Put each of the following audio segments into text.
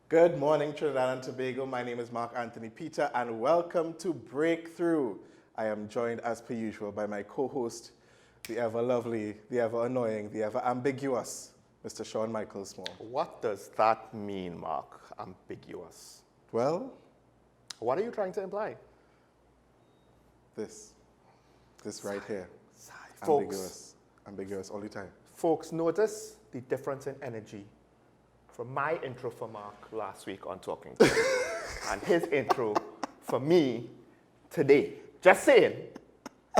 Good morning, Trinidad and Tobago. My name is Mark Anthony Peter, and welcome to Breakthrough. I am joined, as per usual, by my co-host, the ever lovely, the ever annoying, the ever ambiguous, Mr. Sean Michael Small. What does that mean, Mark? Ambiguous. Well, What are you trying to imply? this right here, Folks, ambiguous all the time. folks, notice the difference in energy from my intro for Mark last week on Talking to You and his intro for me today. Just saying.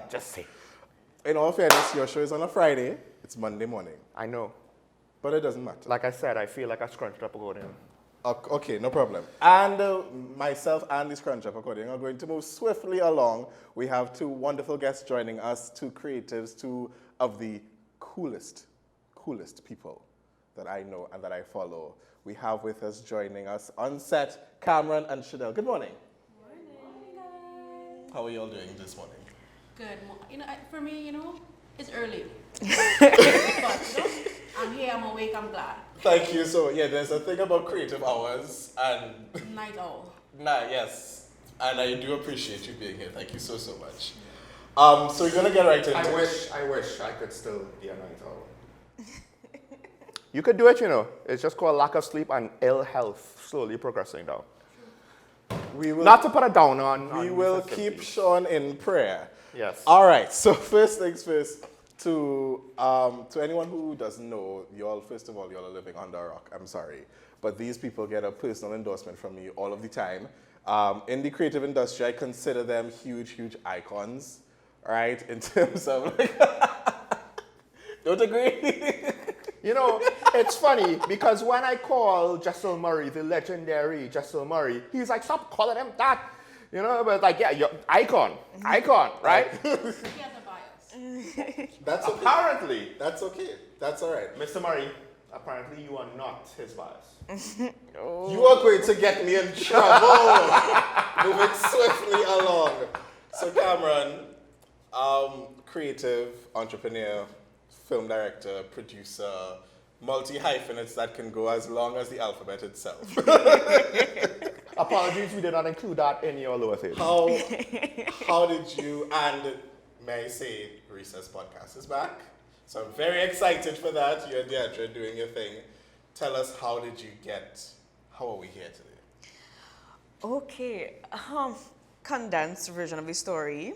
Just saying. In all fairness, your show is on a Friday. It's Monday morning, I know. but it doesn't matter. Like I said, I feel like I scrunched up accordion. Okay, no problem. And myself and the Scrunch Up Accordion are going to move swiftly along. We have two wonderful guests joining us, two creatives, two of the coolest people that I know and that I follow. We have with us joining us on set, Kamron and Shurdelle. Good morning. Morning, guys. How are you all doing this morning? Good. For me, it's early. But, I'm here, I'm awake, I'm glad. Thank you. So, yeah, there's a thing about creative hours and... Night owl. yes. And I do appreciate you being here. Thank you so much. So we're going to get right into it. I wish I could still be a night owl. You could do it, It's just called lack of sleep and ill health slowly progressing down. We will, Not to put it down on we will keep Sean in prayer. Yes. All right. So first things first, to anyone who doesn't know, first of all, y'all are living under a rock. I'm sorry. But these people get a personal endorsement from me all of the time. In the creative industry, I consider them huge icons, right? In terms of don't agree? It's funny because when I call Digicel Murray, the legendary Digicel Murray, he's like, stop calling him that. But like, yeah, you're icon, right? He has a bias. That's okay. Apparently. That's okay. That's all right. Mr. Murray, apparently you are not his bias. You are going to get me in trouble. Moving swiftly along. So Kamron, creative, entrepreneur, film director, producer, multi-hyphenates that can go as long as the alphabet itself. Apologies, we did not include that in your lower thing. How did you, and may I say, Recess Podcast is back. So I'm very excited for that. You and Deidre doing your thing. Tell us, how are we here today? Okay, condensed version of the story.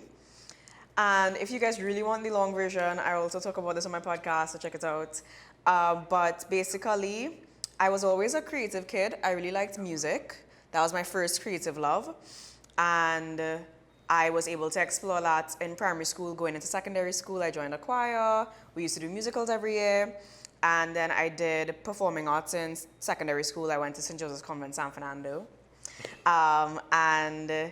And if you guys really want the long version, I also talk about this on my podcast, so check it out. But basically, I was always a creative kid. I really liked music. That was my first creative love. And I was able to explore that in primary school. Going into secondary school, I joined a choir. We used to do musicals every year. And then I did performing arts in secondary school. I went to St. Joseph's Convent, San Fernando. And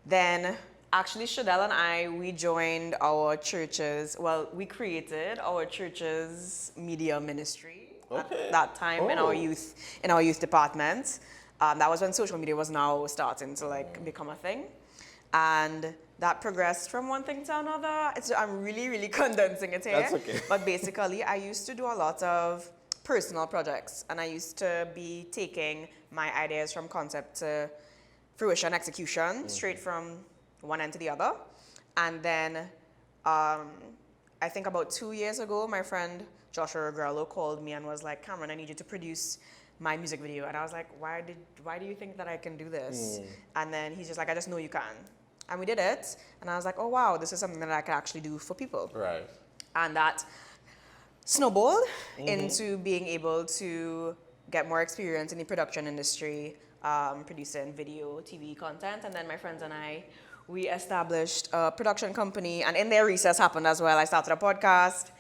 then actually Shurdelle and I, we joined our church's, we created our church's media ministry at that time in our youth department. That was when social media was now starting to become a thing. And that progressed from one thing to another. I'm really condensing it here. That's okay. But basically, I used to do a lot of personal projects, and I used to be taking my ideas from concept to fruition, execution, straight from one end to the other. And then I think about 2 years ago, my friend Joshua Regrello called me and was like, Kamron, I need you to produce my music video. And I was like, why do you think that I can do this? And then he's just like, I just know you can. And we did it. And I was like, oh, wow, this is something that I can actually do for people. Right. And that snowballed into being able to get more experience in the production industry, producing video, TV content. And then my friends and I, we established a production company. And in there, Recess happened as well. I started a podcast.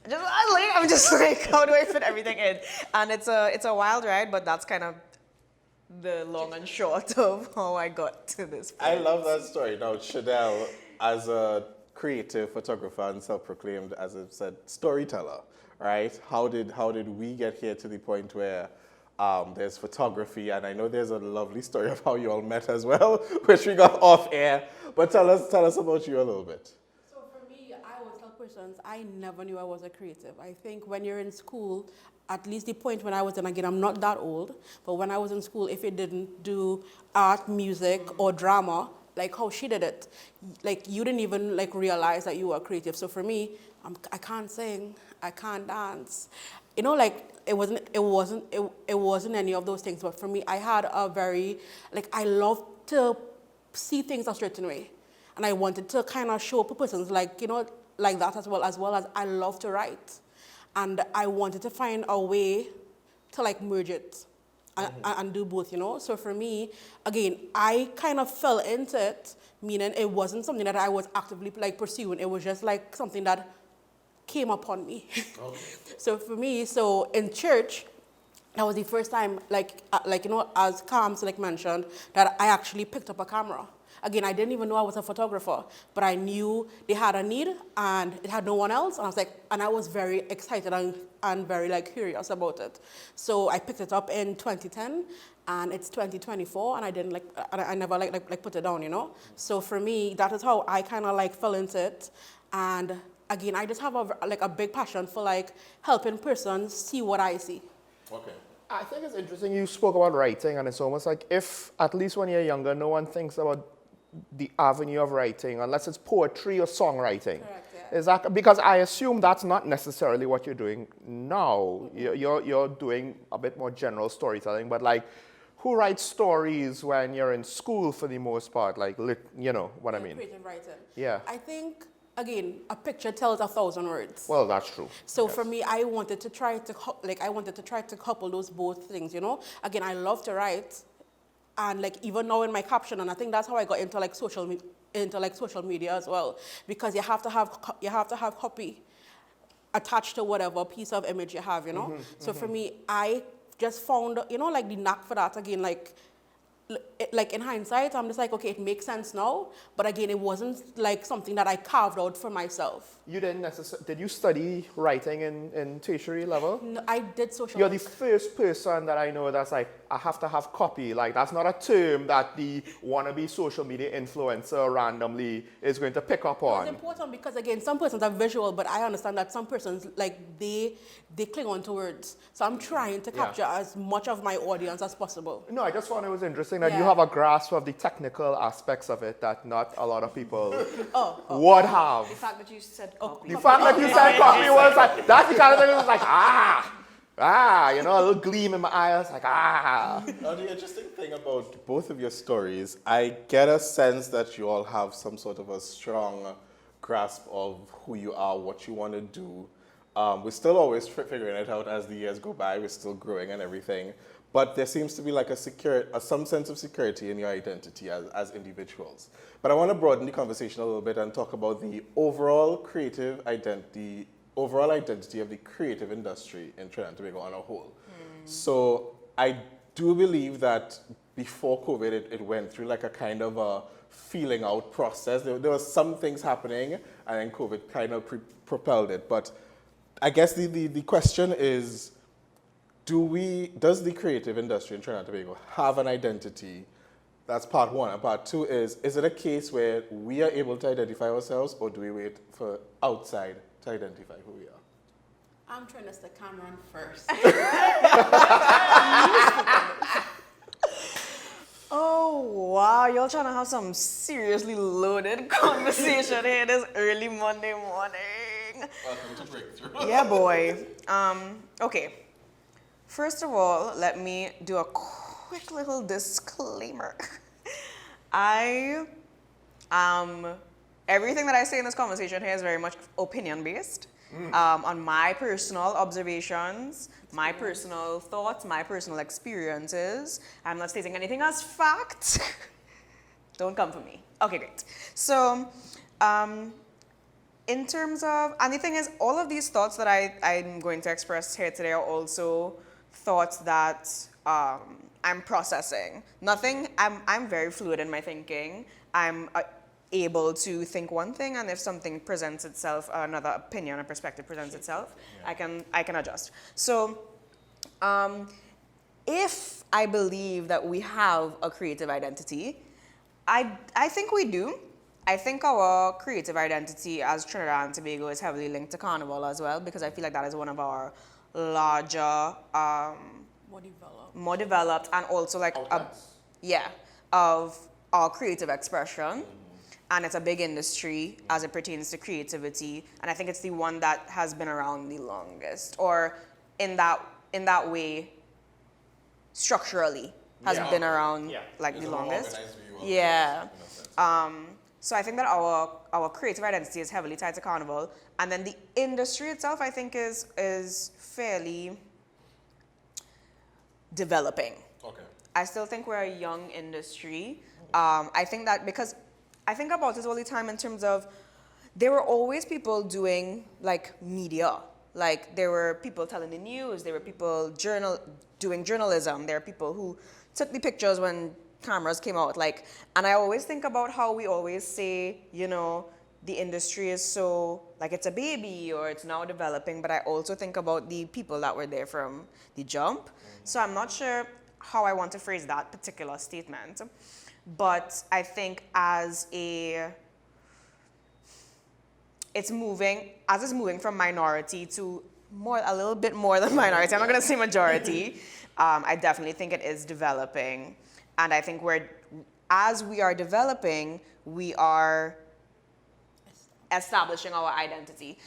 I'm just like, how do I fit everything in? And it's a wild ride, but that's kind of the long and short of how I got to this point. I love that story. Now, Shurdelle, as a creative photographer and self-proclaimed, as I said, storyteller, right? How did we get here to the point where there's photography, and I know there's a lovely story of how you all met as well, which we got off air. But tell us about you a little bit. So for me, I was a persons, I never knew I was a creative. I think when you're in school, at least the point when I was in, again, I'm not that old, but when I was in school, if you didn't do art, music, or drama, like how she did it, like you didn't even like realize that you were creative. So for me, I can't sing, I can't dance. You know, like it wasn't any of those things. But for me, I had a very, like I love to see things a certain way. And I wanted to kind of show persons like, you know, like that as well as I love to write. And I wanted to find a way to like merge it and do both, you know? So for me, again, I kind of fell into it, meaning it wasn't something that I was actively like pursuing. It was just like something that came upon me. Okay. So for me, so in church, that was the first time, like you know, as Kams like mentioned, that I actually picked up a camera. Again, I didn't even know I was a photographer, but I knew they had a need and it had no one else. And I was like, and I was very excited and very like curious about it. So I picked it up in 2010 and it's 2024 and I didn't like, I never like put it down, you know? So for me, that is how I kind of like fell into it. And again, I just have a big passion for like helping persons see what I see. Okay. I think it's interesting you spoke about writing, and it's almost like if, at least when you're younger, no one thinks about the avenue of writing, unless it's poetry or songwriting. Correct, yeah. Is that, because I assume that's not necessarily what you're doing now. You're doing a bit more general storytelling, but like, who writes stories when you're in school for the most part? Like, you know what I mean? Creative writing. Yeah. I think, again, a picture tells 1,000 words. Well, that's true. So yes. for me, I wanted to try to couple those both things, you know? Again, I love to write, and like even now in my caption, and I think that's how I got into like social media as well, because you have to have copy attached to whatever piece of image you have, you know? So for me, I just found, you know, like the knack for that again, like in hindsight, I'm just like, okay, it makes sense now. But again, it wasn't like something that I carved out for myself. You didn't necessarily, did you study writing in tertiary level? No, I did social You're work. the first person that I know that's like, I have to have copy. Like, that's not a term that the wannabe social media influencer randomly is going to pick up on. It's important because, again, some persons are visual, but I understand that some persons, like, they cling on to words. So I'm trying to capture as much of my audience as possible. No, I just found it was interesting that you have a grasp of the technical aspects of it that not a lot of people would have. The fact that you said copy. The fact that you said copy was like, that's the kind of thing that was like, you know, a little gleam in my eye. I was like, Now, the interesting thing about both of your stories, I get a sense that you all have some sort of a strong grasp of who you are, what you want to do. We're still always figuring it out as the years go by. We're still growing and everything. But there seems to be like some sense of security in your identity as individuals. But I want to broaden the conversation a little bit and talk about the overall creative identity, of the creative industry in Trinidad and Tobago on a whole. So I do believe that before COVID, it went through like a kind of a feeling out process. There were some things happening, and then COVID kind of propelled it. But I guess the question is, does the creative industry in Trinidad and Tobago have an identity? That's part one. And part two is it a case where we are able to identify ourselves, or do we wait for outside to identify who we are? I'm trying to stick Kamron first. Oh, wow. Y'all trying to have some seriously loaded conversation here this early Monday morning. Welcome to Breakthrough. Yeah, boy. Okay. First of all, let me do a quick little disclaimer. Everything that I say in this conversation here is very much opinion-based. On my personal observations, my personal thoughts, my personal experiences. I'm not stating anything as fact. Don't come for me. Okay, great. So, in terms of, and the thing is, all of these thoughts that I'm going to express here today are also thoughts that I'm processing. I'm very fluid in my thinking. I'm able to think one thing, and if something presents itself, another opinion or perspective presents itself, I can adjust. So, if I believe that we have a creative identity, I think we do. I think our creative identity as Trinidad and Tobago is heavily linked to Carnival as well, because I feel like that is one of our larger, more developed, and also like of our creative expression. And it's a big industry as it pertains to creativity, and I think it's the one that has been around the longest, or in that way, structurally has been around like It's the a more longest. organized view of it, in a sense. So I think that our creative identity is heavily tied to Carnival, and then the industry itself, I think, is fairly developing. Okay. I still think we're a young industry. I think that because I think about this all the time in terms of there were always people doing like media. Like there were people telling the news, there were people doing journalism, there are people who took the pictures when cameras came out. Like, and I always think about how we always say, you know, the industry is so like it's a baby or it's now developing, but I also think about the people that were there from the jump. So I'm not sure how I want to phrase that particular statement, but I think it's moving from minority to a little bit more than minority. I'm not going to say majority. I definitely think it is developing, and I think as we are developing, we are establishing our identity.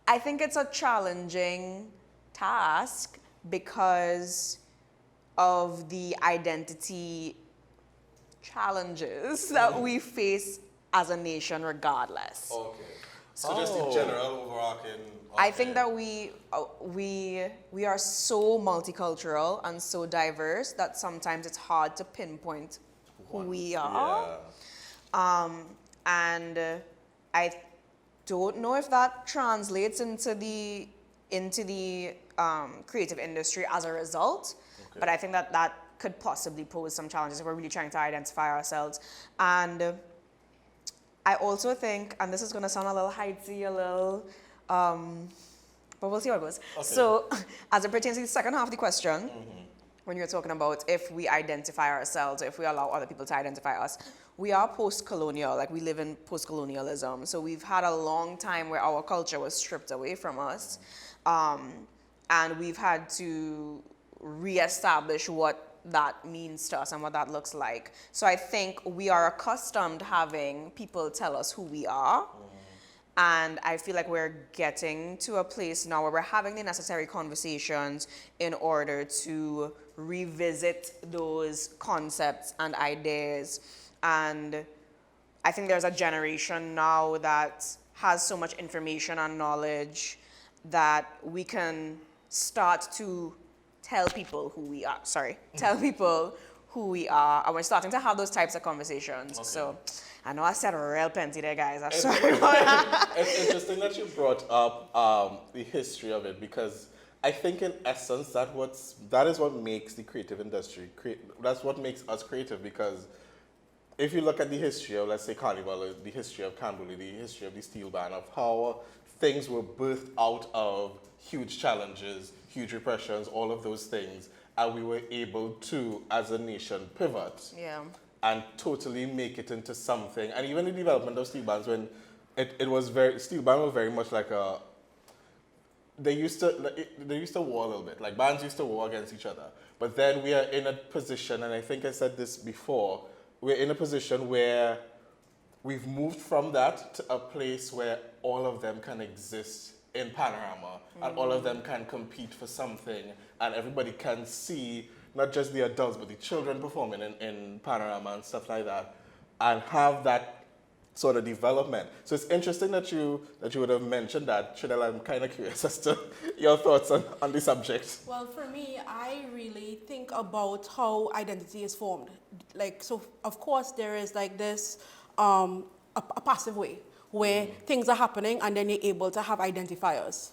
I think it's a challenging task because of the identity challenges that we face as a nation regardless. Okay. So just the general overarching. I think that we are so multicultural and so diverse that sometimes it's hard to pinpoint who we are. And I don't know if that translates into the creative industry as a result, but I think that could possibly pose some challenges if we're really trying to identify ourselves. And I also think, and this is going to sound a little heighty, but we'll see how it goes. Okay. So as it pertains to the second half of the question, when you're talking about if we identify ourselves, if we allow other people to identify us, we are post-colonial, like we live in post-colonialism. So we've had a long time where our culture was stripped away from us. And we've had to reestablish what that means to us and what that looks like. So I think we are accustomed to having people tell us who we are. And I feel like we're getting to a place now where we're having the necessary conversations in order to revisit those concepts and ideas. And I think there's a generation now that has so much information and knowledge that we can start to tell people who we are. Tell people who we are. And we're starting to have those types of conversations. Okay. So I know I said real plenty there, guys. I'm sorry about that. It's interesting that you brought up the history of it, because I think in essence that is what makes the creative industry, that's what makes us creative, because if you look at the history of, let's say, Carnival, the history of Cambodia, the history of the steel band, of how things were birthed out of huge challenges, huge repressions, all of those things, and we were able to, as a nation, pivot and totally make it into something. And even the development of steel bands, when steel band was very much like they used to war a little bit, like bands used to war against each other. But then we are in a position, and I think I said this before, we're in a position where we've moved from that to a place where all of them can exist in panorama, and all of them can compete for something, and everybody can see not just the adults but the children performing in panorama and stuff like that, and have that sort of development. So it's interesting that you would have mentioned that. Shurdelle, I'm kind of curious as to your thoughts on the subject. Well, for me, I really think about how identity is formed. Like, so of course there is like this a passive way where things are happening and then you're able to have identifiers.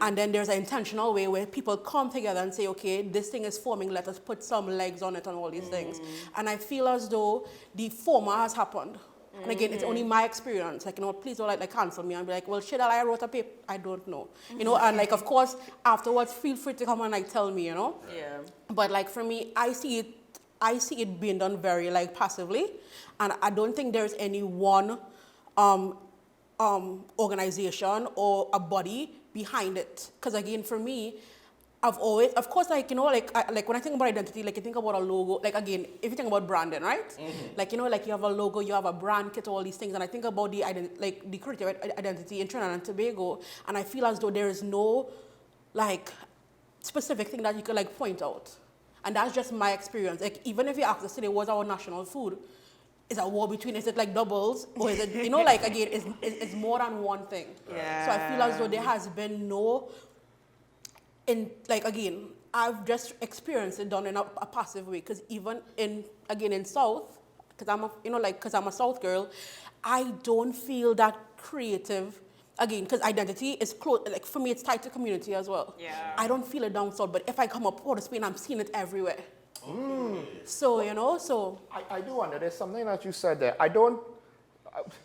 And then there's an intentional way where people come together and say, okay, this thing is forming, let us put some legs on it and all these things. And I feel as though the former has happened. And again, it's only my experience. Like, you know, please don't like cancel me and be like, well, Shurdelle, I wrote a paper. I don't know. You know, and like, of course, afterwards, feel free to come and like tell me, you know. Yeah. But like for me, I see it I see it being done very like passively, and I don't think there's any one organization or a body behind it. Because again, for me, I've always, of course, like, you know, like when I think about identity, like you think about a logo, like again, if you think about branding, right? Like, you know, like you have a logo, you have a brand kit, all these things, and I think about the like the creative identity in Trinidad and Tobago, and I feel as though there is no like specific thing that you could like point out. And that's just my experience. Like even if you ask us today, what's our national food? Is a war between, is it like doubles? Or is it, you know, like again, it's more than one thing. Yeah. So I feel as though there has been no, like again, I've just experienced it done in a passive way. Because even in South, because I'm a South girl, I don't feel that creative. Again, because identity is close, like for me, it's tied to community as well. Yeah. I don't feel it down south, but if I come up Port of Spain, I'm seeing it everywhere. So, you know, I do wonder, there's something that you said there. I don't,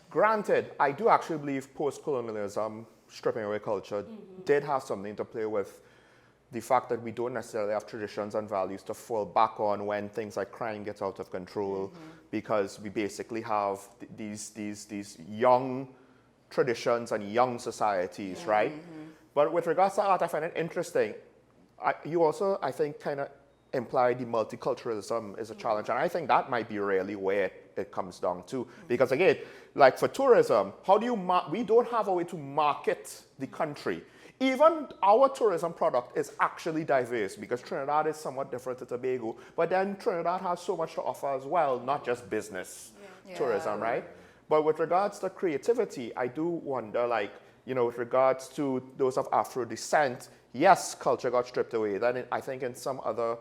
granted, I do actually believe post-colonialism, stripping away culture, did have something to play with the fact that we don't necessarily have traditions and values to fall back on when things like crime gets out of control, because we basically have these young traditions and young societies, right? But with regards to art, I find it interesting. You also, I think, kind of imply the multiculturalism is a challenge, and I think that might be really where it comes down to. Because again, like for tourism, how do you we don't have a way to market the country. Even our tourism product is actually diverse, because Trinidad is somewhat different to Tobago, but then Trinidad has so much to offer as well, not just business tourism, right? But with regards to creativity, I do wonder, like, you know, with regards to those of Afro descent, yes, culture got stripped away. Then I think in some other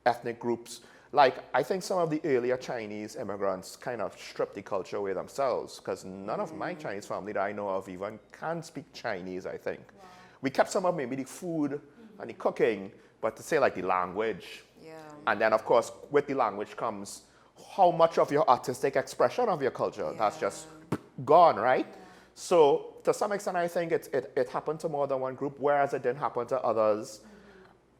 ethnic groups, like I think some of the earlier Chinese immigrants kind of stripped the culture away themselves, because none of my Chinese family that I know of even can speak Chinese, I think. Wow. We kept some of maybe the food and the cooking, but to say like the language. Yeah. And then of course, with the language comes how much of your artistic expression of your culture that's just gone, right? Yeah. So to some extent, I think it happened to more than one group, whereas it didn't happen to others.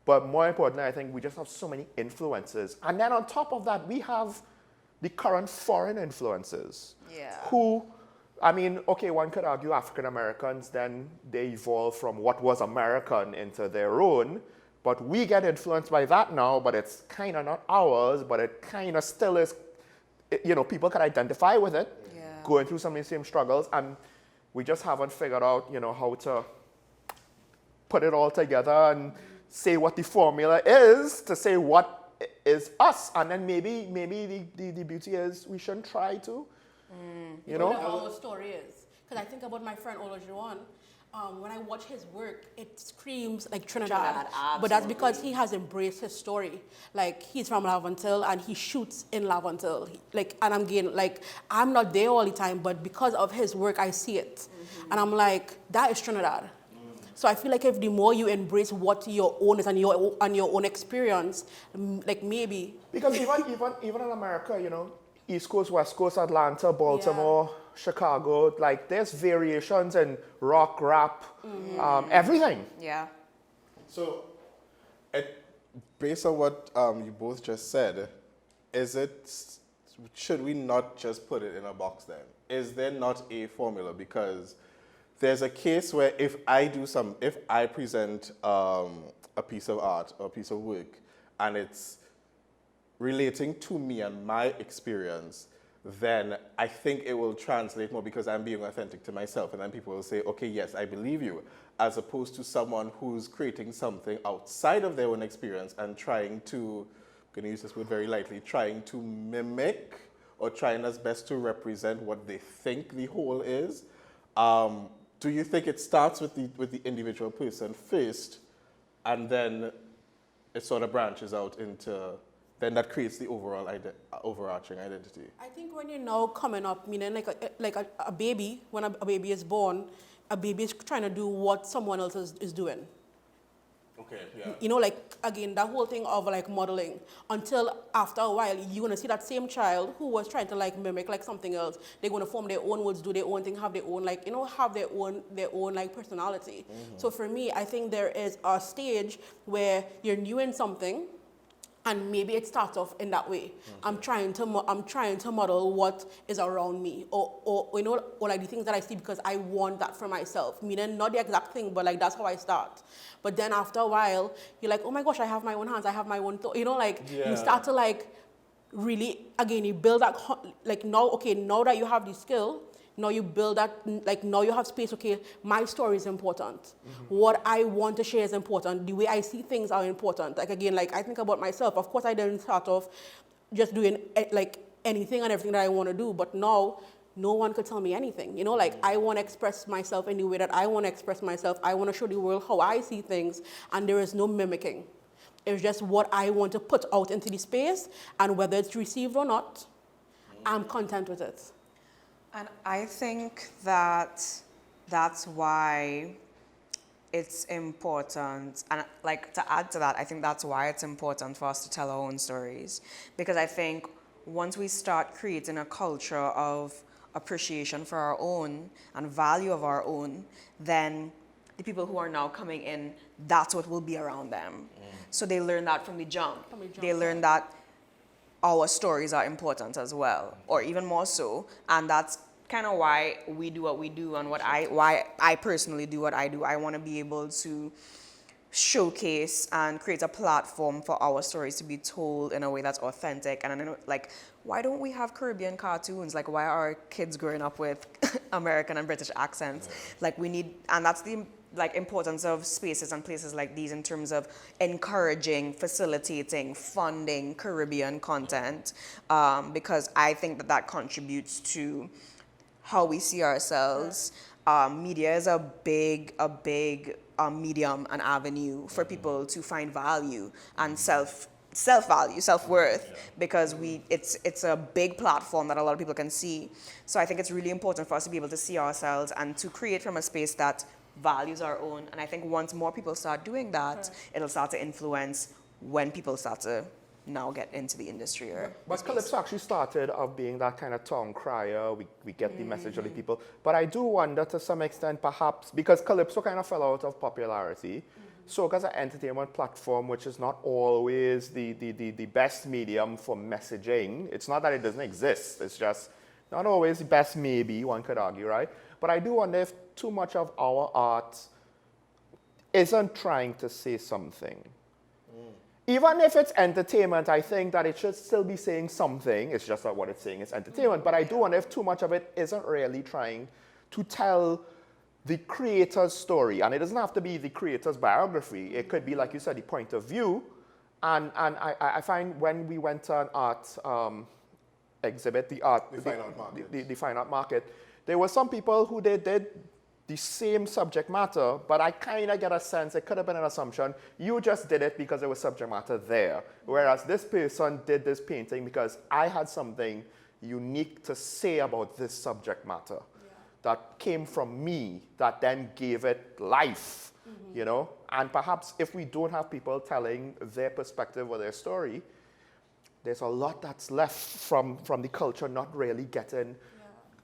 But more importantly, I think we just have so many influences. And then on top of that, we have the current foreign influences. Yeah. Who, I mean, okay, one could argue African Americans, then they evolved from what was American into their own. But we get influenced by that now, but it's kind of not ours, but it kind of still is, you know, people can identify with it, going through some of the same struggles. And we just haven't figured out, you know, how to put it all together and say what the formula is to say what is us. And then maybe the beauty is we shouldn't try to, you know? What our story is. Because I think about my friend Olajuwon. When I watch his work, it screams like Trinidad. But that's because he has embraced his story. Like, he's from Laventille and he shoots in Laventille. Like, and I'm not there all the time, but because of his work, I see it. And I'm like, that is Trinidad. So I feel like if the more you embrace what your own is and your own experience, like maybe. Because even in America, you know, East Coast, West Coast, Atlanta, Baltimore, Chicago, like there's variations in rock, rap, everything. Yeah. So, based on what you both just said, should we not just put it in a box then? Is there not a formula? Because there's a case where if I present a piece of art or a piece of work and it's relating to me and my experience, then I think it will translate more because I'm being authentic to myself. And then people will say, okay, yes, I believe you, as opposed to someone who's creating something outside of their own experience and trying to, I'm going to use this word very lightly, trying to mimic or trying as best to represent what they think the whole is. Do you think it starts with the individual person first, and then it sort of branches out into, then that creates the overall overarching identity? I think when you're now coming up, meaning like a baby, when a baby is born, a baby is trying to do what someone else is doing. Okay, yeah. You know, like, again, that whole thing of, like, modeling, until after a while, you're going to see that same child who was trying to, like, mimic, like, something else. They're going to form their own words, do their own thing, have their own, like, you know, have their own like, personality. So for me, I think there is a stage where you're new in something, And maybe it starts off in that way. I'm trying to model what is around me, or you know, or like the things that I see because I want that for myself. Meaning not the exact thing, but like that's how I start. But then after a while, you're like, oh my gosh, I have my own hands, I have my own, you know, like you start to like really, again, you build that, like now, okay, now that you have the skill, now you build that, like now you have space, okay, my story is important. What I want to share is important. The way I see things are important. Like again, like I think about myself. Of course, I didn't start off just doing like anything and everything that I want to do, but now no one could tell me anything. You know, like I want to express myself in the way that I want to express myself. I want to show the world how I see things, and there is no mimicking. It's just what I want to put out into the space, and whether it's received or not, I'm content with it. And I think that that's why it's important, and like to add to that, I think that's why it's important for us to tell our own stories. Because I think once we start creating a culture of appreciation for our own and value of our own, then the people who are now coming in, that's what will be around them. So they learn that from the jump. They learn that our stories are important as well, or even more so. And that's kind of why we do what we do, and why I personally do what I do. I want to be able to showcase and create a platform for our stories to be told in a way that's authentic. And I know, like, why don't we have Caribbean cartoons? Like, why are kids growing up with American and British accents? Like, we need, and that's the like importance of spaces and places like these in terms of encouraging, facilitating, funding Caribbean content, because I think that that contributes to how we see ourselves. Media is a big medium and avenue for people to find value and self-value, self-worth, because it's a big platform that a lot of people can see. So I think it's really important for us to be able to see ourselves and to create from a space that values our own. And I think once more people start doing that, it'll start to influence when people start to now get into the industry. But Calypso actually started of being that kind of tongue crier. We get the message of the people. But I do wonder to some extent, perhaps, because Calypso kind of fell out of popularity, so as an entertainment platform, which is not always the best medium for messaging, it's not that it doesn't exist, it's just not always the best, maybe, one could argue, right? But I do wonder if too much of our art isn't trying to say something. Even if it's entertainment, I think that it should still be saying something. It's just that what it's saying is entertainment. But I do wonder if too much of it isn't really trying to tell the creator's story. And it doesn't have to be the creator's biography. It could be, like you said, the point of view. And I find when we went to an art exhibit, the fine art market, there were some people who they did the same subject matter, but I kind of get a sense, it could have been an assumption, you just did it because there was subject matter there. Whereas this person did this painting because I had something unique to say about this subject matter that came from me, that then gave it life, you know? And perhaps if we don't have people telling their perspective or their story, there's a lot that's left from the culture not really getting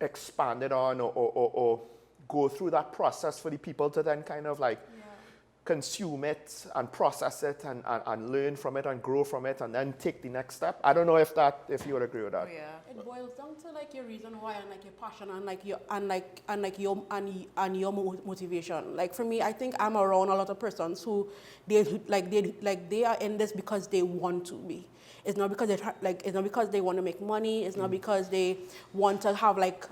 expanded on or go through that process for the people to then kind of like consume it and process it and learn from it and grow from it and then take the next step. I don't know if you would agree with that. It boils down to like your reason why and like your passion and your motivation. Like for me, I think I'm around a lot of persons who they are in this because they want to be. It's not because it's not because they want to make money. It's not because they want to have like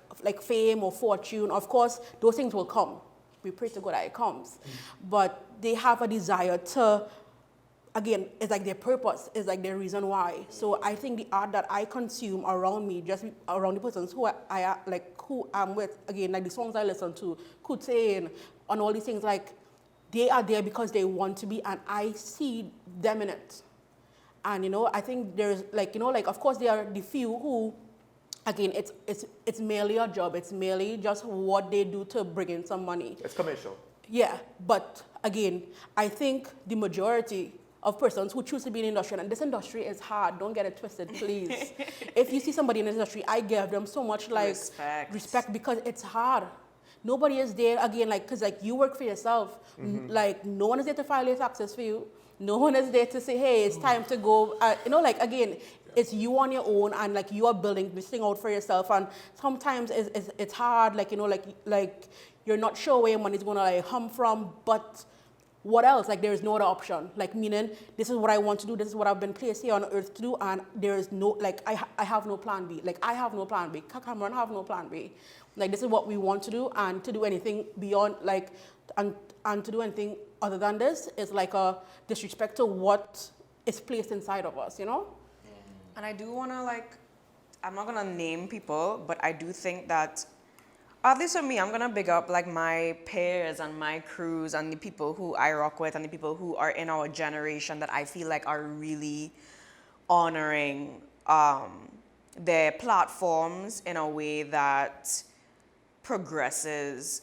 fame or fortune. Of course, those things will come. We pray to God that it comes. But they have a desire to, again, it's like their purpose, it's like their reason why. So I think the art that I consume around me, just around the persons who who I'm with, again, like the songs I listen to, Kutain, and all these things, like they are there because they want to be, and I see them in it. And, you know, I think there's, like, you know, like, of course, there are the few who, again, it's merely a job. It's merely just what they do to bring in some money. It's commercial. Yeah, but, again, I think the majority of persons who choose to be in the industry, and this industry is hard, don't get it twisted, please. If you see somebody in the industry, I give them so much, like, respect because it's hard. Nobody is there, again, like, because, like, you work for yourself. Like, no one is there to file your taxes for you. No one is there to say, hey, it's time to go. Like, again, it's you on your own, and like you are building this thing out for yourself. And sometimes it's hard, like, like you're not sure where your money's going to like come from, but what else? Like, there is no other option. Like, meaning, this is what I want to do. This is what I've been placed here on earth to do. And there is no, like, I have no plan B. Like, I have no plan B. Kamron have no plan B. Like, this is what we want to do. And to do anything beyond, like, and to do anything other than this is like a disrespect to what is placed inside of us, And I do want to, like, I'm not going to name people, but I do think that, at least for me, I'm going to big up, like, my peers and my crews and the people who I rock with and the people who are in our generation that I feel like are really honoring their platforms in a way that progresses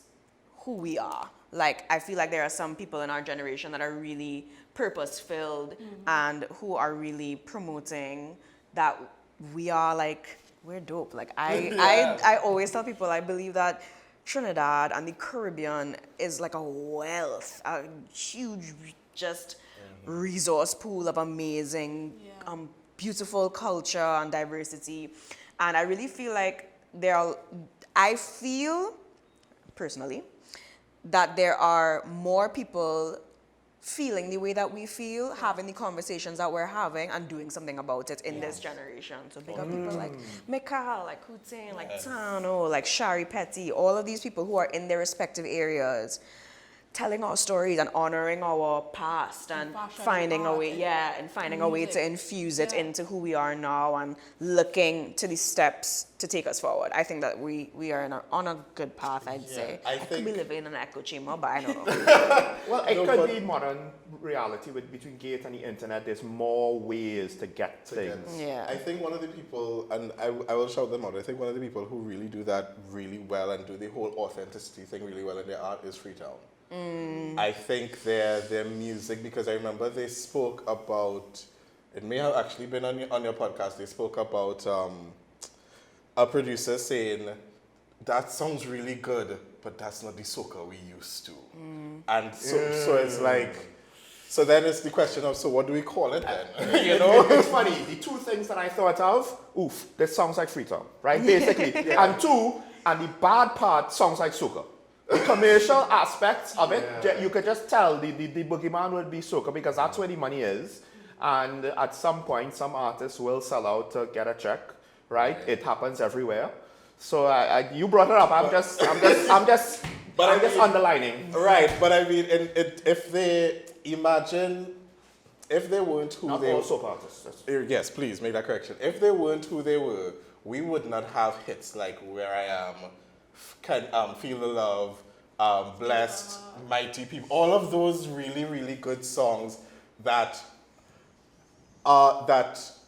who we are. Like, I feel like there are some people in our generation that are really purpose-filled and who are really promoting that we are, like, we're dope. Like, I always tell people, I believe that Trinidad and the Caribbean is like a wealth, a huge, just resource pool of amazing, beautiful culture and diversity. And I really feel like I feel, personally, that there are more people feeling the way that we feel, having the conversations that we're having, and doing something about it in this generation. So big up people like Mikal, like Hussein, like Tano, like Shari Petty, all of these people who are in their respective areas, telling our stories and honoring our past and finding a way, and finding a way to infuse it into who we are now and looking to the steps to take us forward. I think that we are on a good path, I'd say. I could be living in an echo chamber, but I don't know. Well, it could be modern reality between Gate and the internet. There's more ways to get things. Yeah. I think one of the people, and I will shout them out, I think one of the people who really do that really well and do the whole authenticity thing really well in their art is Freetown. I think their music, because I remember they spoke about, it may have actually been on your podcast, they spoke about a producer saying, that sounds really good, but that's not the soca we used to. And so it's like, so then it's the question of, so what do we call it then? It's funny, the two things that I thought of, this sounds like Freetown, right? Basically. And two, and the bad part sounds like soca. The commercial aspects of it, you could just tell the boogeyman would be soca because that's where the money is. And at some point, some artists will sell out to get a check, right? It happens everywhere. So you brought it up. I'm just underlining. Right, but I mean, if they weren't who not they were. Not all soca artists. Yes, please make that correction. If they weren't who they were, we would not have hits like Where I Am, Feel the Love, Blessed, Mighty People, all of those really, really good songs that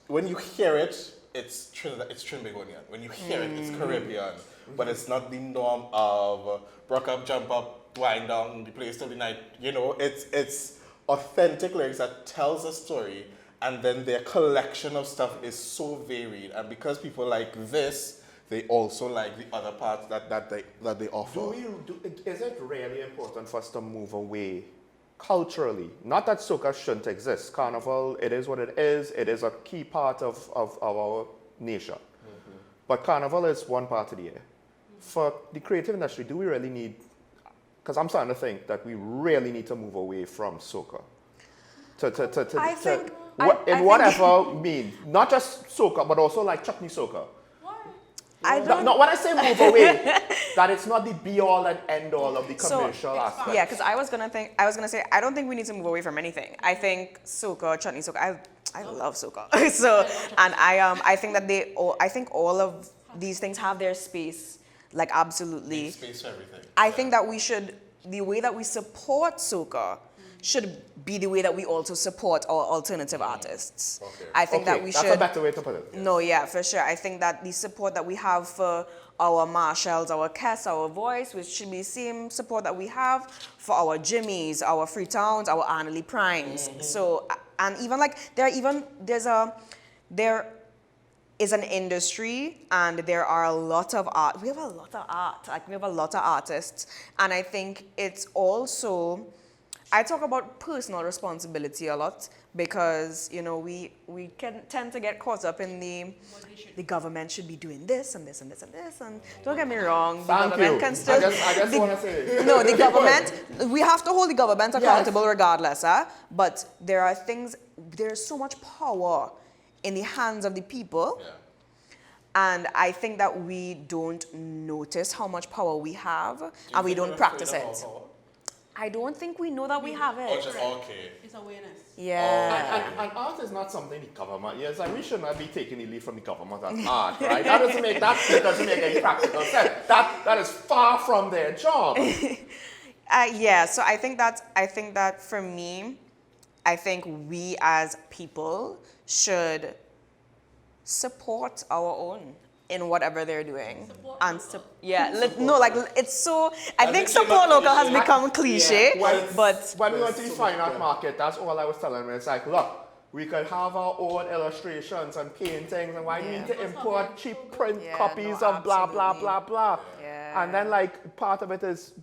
when you hear it, it's Trinbagonian. When you hear it, it's Caribbean. But it's not the norm of rock up, jump up, wind down, the place till the night. It's authentic lyrics that tells a story, and then their collection of stuff is so varied. And because people like this, they also like the other parts that they offer. Is it really important for us to move away culturally? Not that soca shouldn't exist. Carnival, it is what it is. It is a key part of our nation. But Carnival is one part of the year. For the creative industry, do we really need, because I'm starting to think that we really need to move away from soca. In whatever means. Not just soca, but also like chutney soca. No, when I say move away, that it's not the be-all and end-all of the commercial aspect. Yeah, because I was gonna say, I don't think we need to move away from anything. I think soca, chutney soca, I love soca. And I think that I think all of these things have their space, like absolutely. There's space for everything. I think that the way that we support soca should be the way that we also support our alternative artists. Okay. I think that we should. That's a better way to put it. Yes. No, yeah, for sure. I think that the support that we have for our Marshalls, our Kess, our Voice, which should be the same support that we have for our Jimmys, our Freetowns, our Annalie Primes. So, and even like there is an industry, and there are a lot of art. We have a lot of art. Like we have a lot of artists, and I think it's also I talk about personal responsibility a lot because, you know, we can tend to get caught up in the government should be doing this and this and this and this. And don't get me wrong, the government can still... I just want to say... No, the government, we have to hold the government accountable regardless, but there are things, there's so much power in the hands of the people. Yeah. And I think that we don't notice how much power we have and we don't practice it. I don't think we know that we have it. Okay. It's awareness. Yeah. And art is not something the government, yes, and we should not be taking the lead from the government as art, right? That doesn't make any practical sense. That is far from their job. Yeah, so I think that for me, I think we as people should support our own in whatever they're doing. It's so, I think support local has become cliche, but... When we went to the fine art market, that's all I was telling them. It's like, look, we could have our own illustrations and paintings, and why do we need to import cheap print copies of blah, blah, blah, blah. Yeah. And then, like, part of it is,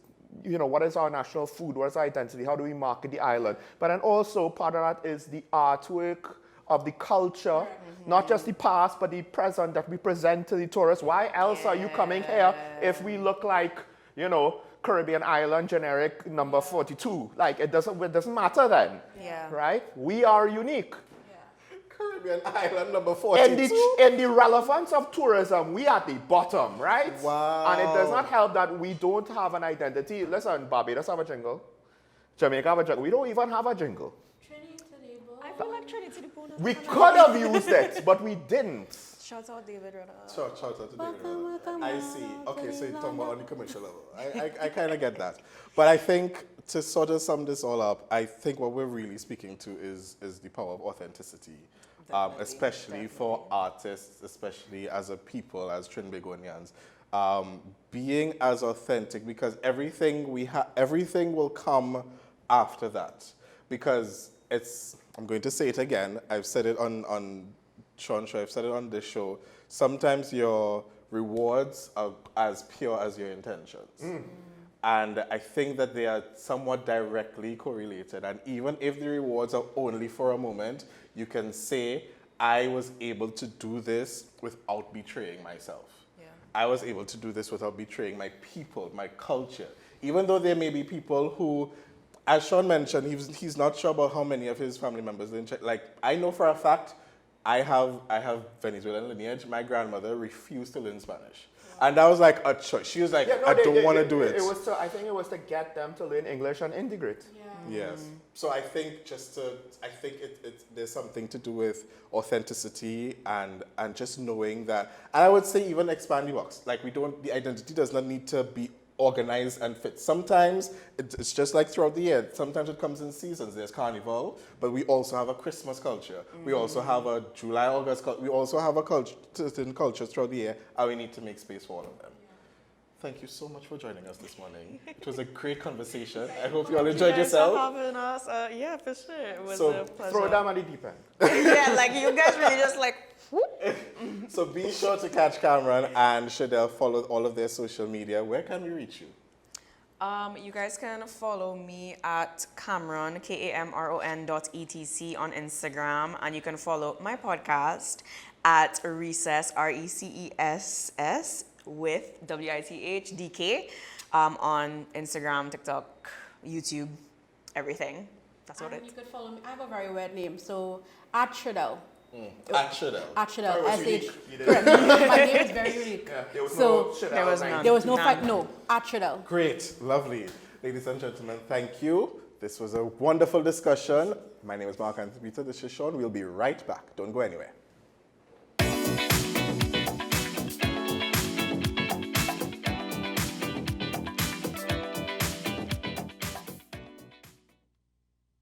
you know, what is our national food? What is our identity? How do we market the island? But then also, part of that is the artwork of the culture, not just the past, but the present that we present to the tourists. Why else are you coming here if we look like, you know, Caribbean island generic number 42? Like, it doesn't matter then, right? We are unique. Caribbean island number 42. In the relevance of tourism, we at the bottom, right? Wow. And it does not help that we don't have an identity. Listen, Barbados have a jingle. Jamaica have a jingle. We don't even have a jingle. I feel like Trinity the Pona. We could have used it, but we didn't. Shout out David Renner. Shout out to David Renner. I see. Okay, so you're talking about on the commercial level. I kind of get that. But I think to sort of sum this all up, I think what we're really speaking to is the power of authenticity, especially for artists, especially as a people, as Trinbagonians. Being as authentic, because everything will come after that. Because I'm going to say it again. I've said it on Sean Show. I've said it on this show. Sometimes your rewards are as pure as your intentions. And I think that they are somewhat directly correlated. And even if the rewards are only for a moment, you can say, I was able to do this without betraying myself. Yeah. I was able to do this without betraying my people, my culture. Even though there may be people who, as Sean mentioned, he's not sure about how many of his family members didn't check. Like, I know for a fact, I have Venezuelan lineage. My grandmother refused to learn Spanish. Wow. And that was like a choice. She was like, I don't want to do it. I think it was to get them to learn English and integrate. Yeah. Yes. So I think there's something to do with authenticity and just knowing that. And I would say even expand the box. Like, the identity does not need to be organized and fit. Sometimes it's just like throughout the year. Sometimes it comes in seasons. There's Carnival, but we also have a Christmas culture. We also have a July, August culture. We also have certain cultures throughout the year, and we need to make space for all of them. Thank you so much for joining us this morning. It was a great conversation. I hope you all enjoyed yourself. Having us. Yeah, for sure. It was a pleasure. Throw them at the deep end. Yeah, like you guys really just like, whoop. So be sure to catch Kamron and Shurdelle. Follow all of their social media. Where can we reach you? You guys can follow me at Kamron, KAMRON.ETC on Instagram. And you can follow my podcast at Recess, RECESS, with WITHDK on Instagram, TikTok, YouTube, everything. That's what You could follow me. I have a very weird name, so at Shurdelle. At Shurdelle. At Shurdelle. Unique. My name is very unique. Yeah, there was no fight. No, at Shurdelle. Great, lovely. Ladies and gentlemen, thank you. This was a wonderful discussion. My name is Mark Anthony Peter. This is Sean. We'll be right back. Don't go anywhere.